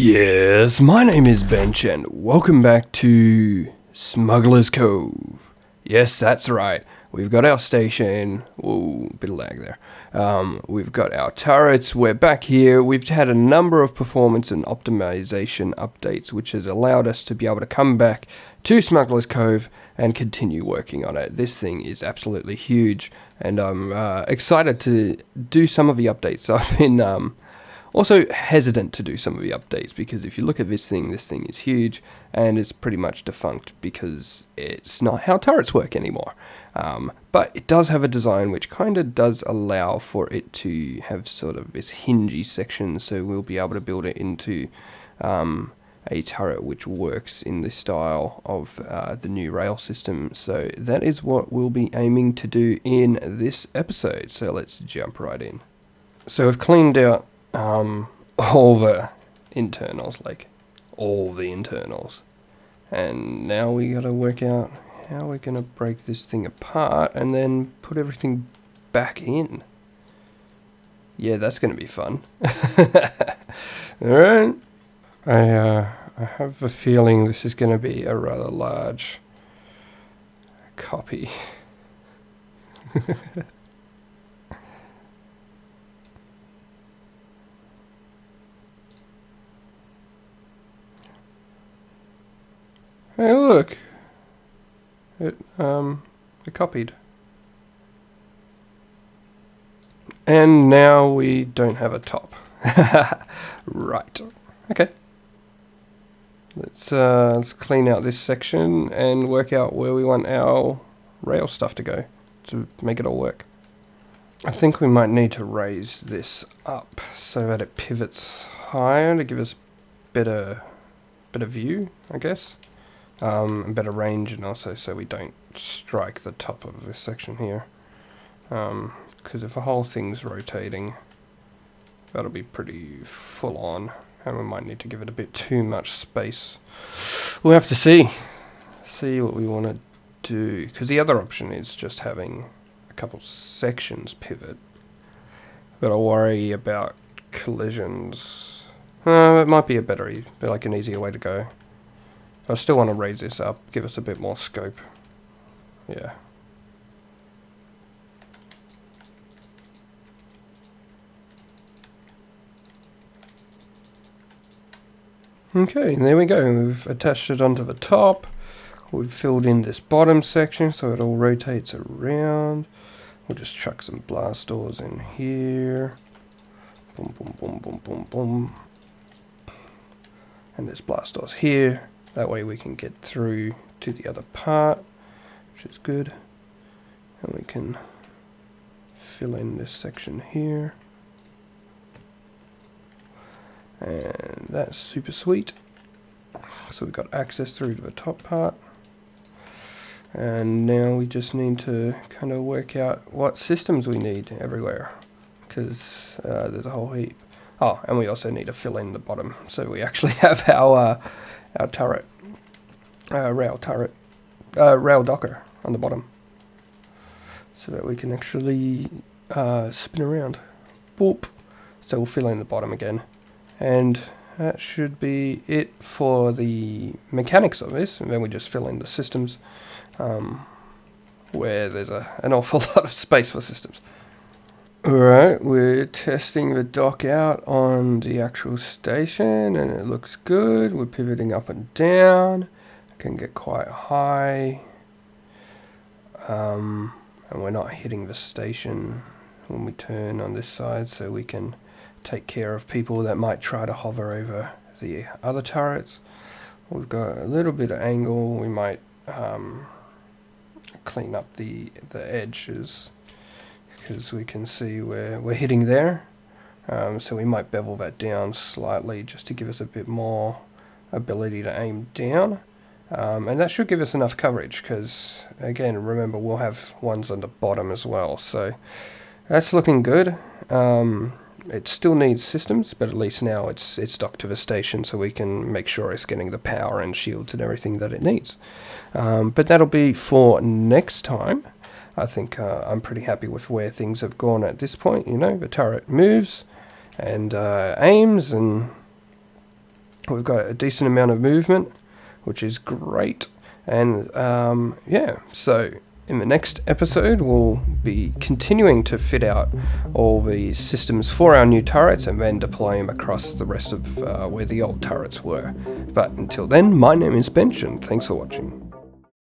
Yes, my name is Bench and welcome back to Smugglers Cove. Yes, that's right. We've got our station. Whoa, bit of lag there. We've got our turrets. We're back here. We've had a number of performance and optimization updates, which has allowed us to be able to come back to Smugglers Cove and continue working on it. This thing is absolutely huge, and I'm excited to do some of the updates. I've been also hesitant to do some of the updates because if you look at this thing is huge and it's pretty much defunct because it's not how turrets work anymore. But it does have a design which kind of does allow for it to have sort of this hingy section, so we'll be able to build it into a turret which works in the style of the new rail system. So that is what we'll be aiming to do in this episode. So let's jump right in. So I've cleaned out all the internals, like all the internals, and now we gotta work out how we're gonna break this thing apart and then put everything back in. Yeah, that's gonna be fun. Alright, I have a feeling this is gonna be a rather large copy. Hey, look! It copied. And now we don't have a top. Right. Okay. Let's clean out this section and work out where we want our rail stuff to go to make it all work. I think we might need to raise this up so that it pivots higher to give us better view, I guess. Better range, and also so we don't strike the top of this section here, because if the whole thing's rotating, that'll be pretty full on, and we might need to give it a bit too much space. We'll have to see what we want to do, because the other option is just having a couple sections pivot, but I worry about collisions. It might be an easier way to go. I still want to raise this up, give us a bit more scope. Yeah. Okay, there we go. We've attached it onto the top. We've filled in this bottom section so it all rotates around. We'll just chuck some blast doors in here. Boom, boom, boom, boom, boom, boom. And there's blast doors here. That way we can get through to the other part, which is good. And we can fill in this section here. And that's super sweet. So we've got access through to the top part. And now we just need to kind of work out what systems we need everywhere, because there's a whole heap. Oh, and we also need to fill in the bottom, so we actually have our turret, rail docker on the bottom, so that we can actually spin around. Boop. So we'll fill in the bottom again, and that should be it for the mechanics of this, and then we just fill in the systems, where there's an awful lot of space for systems. Alright, we're testing the dock out on the actual station and it looks good. We're pivoting up and down. It can get quite high. And we're not hitting the station when we turn on this side, so we can take care of people that might try to hover over the other turrets. We've got a little bit of angle. We might clean up the edges, because we can see where we're hitting there. So we might bevel that down slightly just to give us a bit more ability to aim down. And that should give us enough coverage, because again, remember, we'll have ones on the bottom as well. So that's looking good. It still needs systems, but at least now it's docked to the station, so we can make sure it's getting the power and shields and everything that it needs. But that'll be for next time. I think I'm pretty happy with where things have gone at this point. You know, the turret moves and aims, and We've got a decent amount of movement, which is great. And yeah, so in the next episode, we'll be continuing to fit out all the systems for our new turrets and then deploy them across the rest of where the old turrets were. But until then, my name is Bench, and thanks for watching.